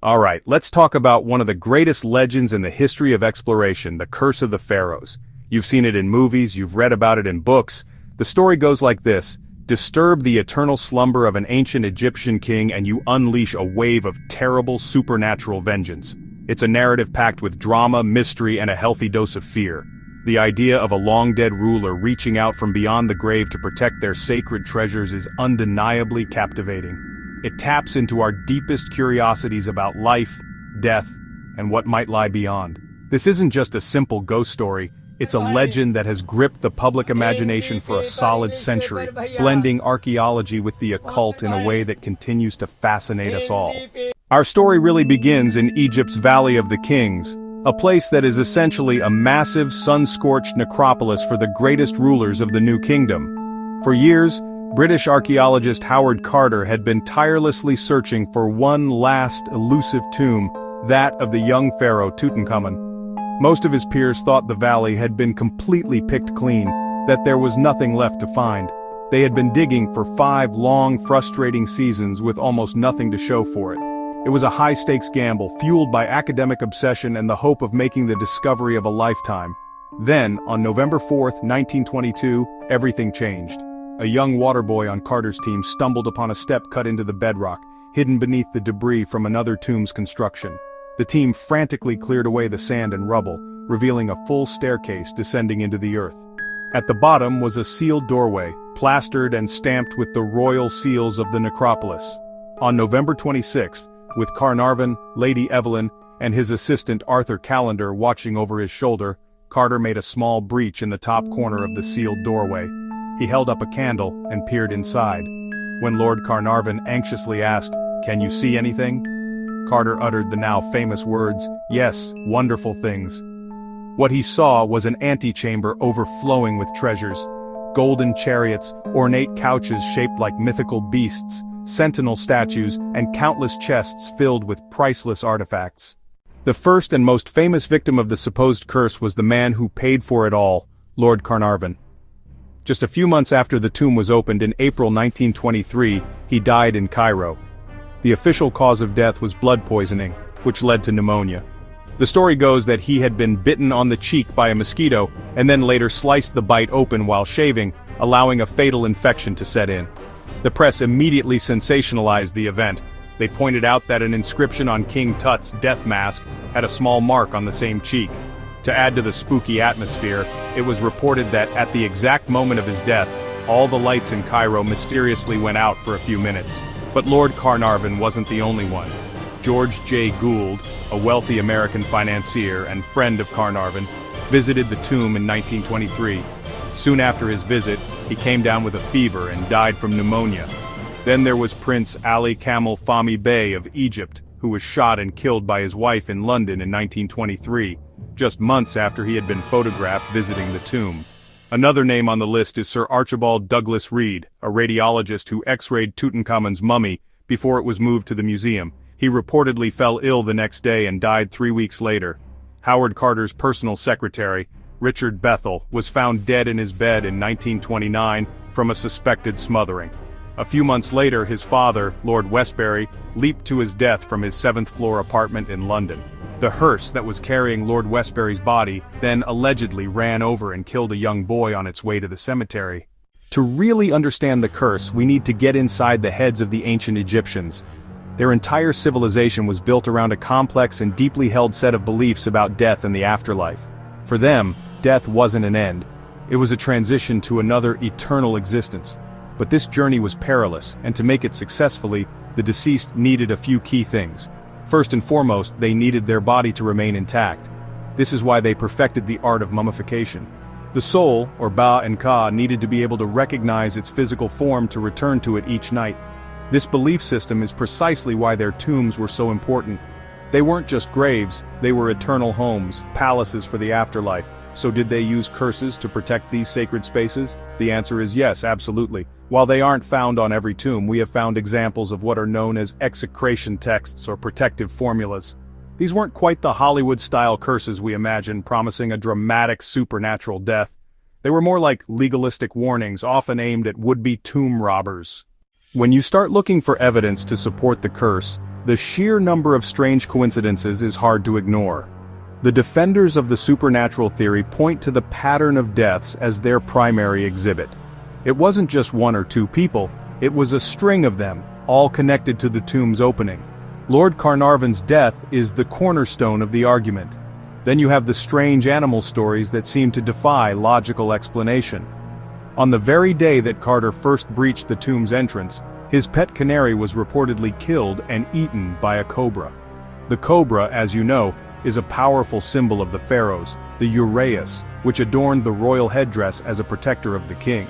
Alright, let's talk about one of the greatest legends in the history of exploration, the Curse of the Pharaohs. You've seen it in movies, you've read about it in books. The story goes like this: disturb the eternal slumber of an ancient Egyptian king and you unleash a wave of terrible supernatural vengeance. It's a narrative packed with drama, mystery, and a healthy dose of fear. The idea of a long-dead ruler reaching out from beyond the grave to protect their sacred treasures is undeniably captivating. It taps into our deepest curiosities about life, death, and what might lie beyond. This isn't just a simple ghost story, it's a legend that has gripped the public imagination for a solid century, blending archaeology with the occult in a way that continues to fascinate us all. Our story really begins in Egypt's Valley of the Kings, a place that is essentially a massive sun-scorched necropolis for the greatest rulers of the New Kingdom. For years, British archaeologist Howard Carter had been tirelessly searching for one last elusive tomb, that of the young pharaoh Tutankhamun. Most of his peers thought the valley had been completely picked clean, that there was nothing left to find. They had been digging for 5 long, frustrating seasons with almost nothing to show for it. It was a high-stakes gamble, fueled by academic obsession and the hope of making the discovery of a lifetime. Then, on November 4, 1922, everything changed. A young water boy on Carter's team stumbled upon a step cut into the bedrock, hidden beneath the debris from another tomb's construction. The team frantically cleared away the sand and rubble, revealing a full staircase descending into the earth. At the bottom was a sealed doorway, plastered and stamped with the royal seals of the necropolis. On November 26th, with Carnarvon, Lady Evelyn, and his assistant Arthur Callender watching over his shoulder, Carter made a small breach in the top corner of the sealed doorway. He held up a candle and peered inside. When Lord Carnarvon anxiously asked, "Can you see anything?" Carter uttered the now famous words, "Yes, wonderful things." What he saw was an antechamber overflowing with treasures. Golden chariots, ornate couches shaped like mythical beasts, sentinel statues, and countless chests filled with priceless artifacts. The first and most famous victim of the supposed curse was the man who paid for it all, Lord Carnarvon. Just a few months after the tomb was opened in April 1923, he died in Cairo. The official cause of death was blood poisoning, which led to pneumonia. The story goes that he had been bitten on the cheek by a mosquito and then later sliced the bite open while shaving, allowing a fatal infection to set in. The press immediately sensationalized the event. They pointed out that an inscription on King Tut's death mask had a small mark on the same cheek. To add to the spooky atmosphere, it was reported that at the exact moment of his death, all the lights in Cairo mysteriously went out for a few minutes. But Lord Carnarvon wasn't the only one. George J. Gould, a wealthy American financier and friend of Carnarvon, visited the tomb in 1923. Soon after his visit, he came down with a fever and died from pneumonia. Then there was Prince Ali Kamel Fahmy Bey of Egypt, who was shot and killed by his wife in London in 1923, just months after he had been photographed visiting the tomb. Another name on the list is Sir Archibald Douglas Reed, a radiologist who x-rayed Tutankhamun's mummy before it was moved to the museum. He reportedly fell ill the next day and died 3 weeks later. Howard Carter's personal secretary, Richard Bethel, was found dead in his bed in 1929 from a suspected smothering. A few months later, his father, Lord Westbury, leaped to his death from his 7th-floor apartment in London. The hearse that was carrying Lord Westbury's body then allegedly ran over and killed a young boy on its way to the cemetery. To really understand the curse, we need to get inside the heads of the ancient Egyptians. Their entire civilization was built around a complex and deeply held set of beliefs about death and the afterlife. For them, death wasn't an end. It was a transition to another eternal existence. But this journey was perilous, and to make it successfully, the deceased needed a few key things. First and foremost, they needed their body to remain intact. This is why they perfected the art of mummification. The soul, or Ba and Ka, needed to be able to recognize its physical form to return to it each night. This belief system is precisely why their tombs were so important. They weren't just graves, they were eternal homes, palaces for the afterlife. So did they use curses to protect these sacred spaces? The answer is yes, absolutely. While they aren't found on every tomb, we have found examples of what are known as execration texts or protective formulas. These weren't quite the Hollywood-style curses we imagine, promising a dramatic supernatural death. They were more like legalistic warnings, often aimed at would-be tomb robbers. When you start looking for evidence to support the curse, The sheer number of strange coincidences is hard to ignore. The defenders of the supernatural theory point to the pattern of deaths as their primary exhibit. It wasn't just one or two people, it was a string of them, all connected to the tomb's opening. Lord Carnarvon's death is the cornerstone of the argument. Then you have the strange animal stories that seem to defy logical explanation. On the very day that Carter first breached the tomb's entrance, his pet canary was reportedly killed and eaten by a cobra. The cobra, as you know, is a powerful symbol of the Pharaohs, the uraeus, which adorned the royal headdress as a protector of the king.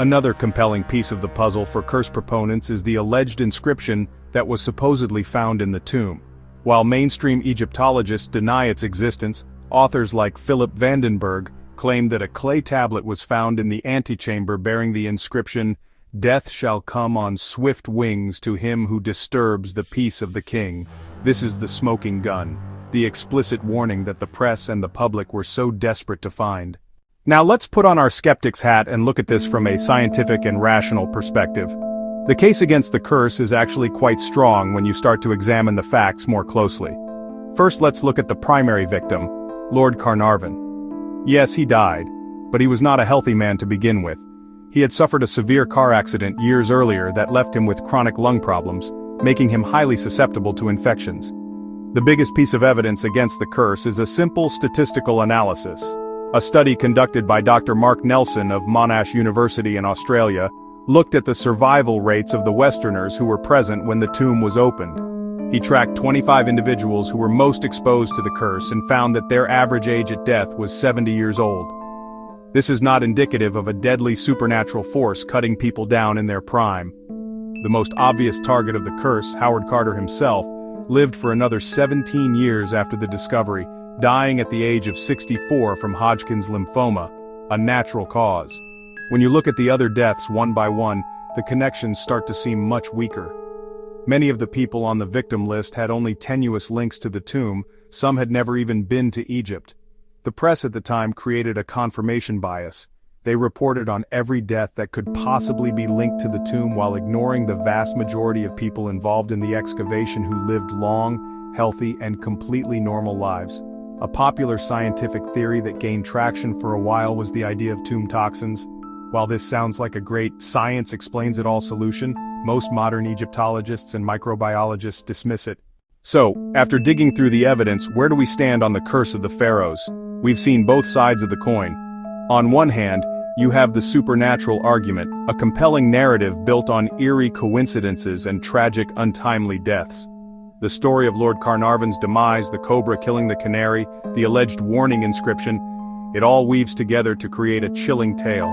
Another compelling piece of the puzzle for curse proponents is the alleged inscription that was supposedly found in the tomb. While mainstream Egyptologists deny its existence, authors like Philip Vandenberg claim that a clay tablet was found in the antechamber bearing the inscription, "Death shall come on swift wings to him who disturbs the peace of the king." This is the smoking gun, the explicit warning that the press and the public were so desperate to find. Now let's put on our skeptic's hat and look at this from a scientific and rational perspective. The case against the curse is actually quite strong when you start to examine the facts more closely. First, let's look at the primary victim, Lord Carnarvon. Yes, he died, but he was not a healthy man to begin with. He had suffered a severe car accident years earlier that left him with chronic lung problems, making him highly susceptible to infections. The biggest piece of evidence against the curse is a simple statistical analysis. A study conducted by Dr. Mark Nelson of Monash University in Australia looked at the survival rates of the Westerners who were present when the tomb was opened. He tracked 25 individuals who were most exposed to the curse and found that their average age at death was 70 years old. This is not indicative of a deadly supernatural force cutting people down in their prime. The most obvious target of the curse, Howard Carter himself, lived for another 17 years after the discovery, dying at the age of 64 from Hodgkin's lymphoma, a natural cause. When you look at the other deaths one by one, the connections start to seem much weaker. Many of the people on the victim list had only tenuous links to the tomb, some had never even been to Egypt. The press at the time created a confirmation bias. They reported on every death that could possibly be linked to the tomb while ignoring the vast majority of people involved in the excavation who lived long, healthy, and completely normal lives. A popular scientific theory that gained traction for a while was the idea of tomb toxins. While this sounds like a great science explains it all solution, most modern Egyptologists and microbiologists dismiss it. So, after digging through the evidence, where do we stand on the curse of the Pharaohs? We've seen both sides of the coin. On one hand, you have the supernatural argument, a compelling narrative built on eerie coincidences and tragic, untimely deaths. The story of Lord Carnarvon's demise, the cobra killing the canary, the alleged warning inscription, it all weaves together to create a chilling tale.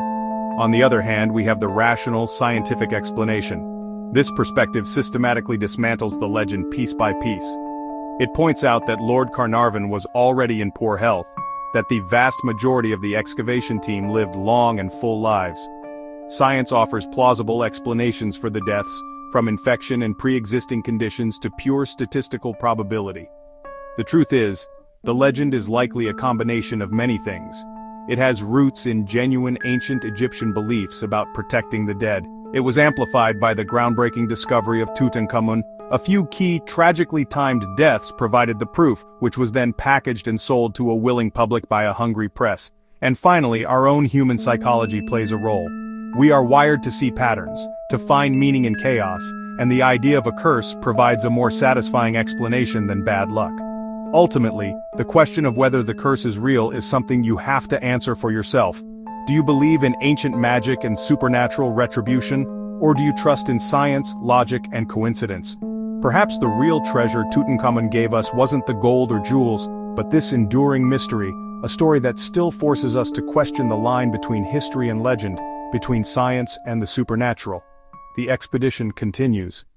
On the other hand, we have the rational, scientific explanation. This perspective systematically dismantles the legend piece by piece. It points out that Lord Carnarvon was already in poor health, that the vast majority of the excavation team lived long and full lives. Science offers plausible explanations for the deaths, from infection and pre-existing conditions to pure statistical probability. The truth is, the legend is likely a combination of many things. It has roots in genuine ancient Egyptian beliefs about protecting the dead. It was amplified by the groundbreaking discovery of Tutankhamun. A few key, tragically timed deaths provided the proof, which was then packaged and sold to a willing public by a hungry press. And finally, our own human psychology plays a role. We are wired to see patterns, to find meaning in chaos, and the idea of a curse provides a more satisfying explanation than bad luck. Ultimately, the question of whether the curse is real is something you have to answer for yourself. Do you believe in ancient magic and supernatural retribution, or do you trust in science, logic, and coincidence? Perhaps the real treasure Tutankhamun gave us wasn't the gold or jewels, but this enduring mystery, a story that still forces us to question the line between history and legend, between science and the supernatural. The expedition continues.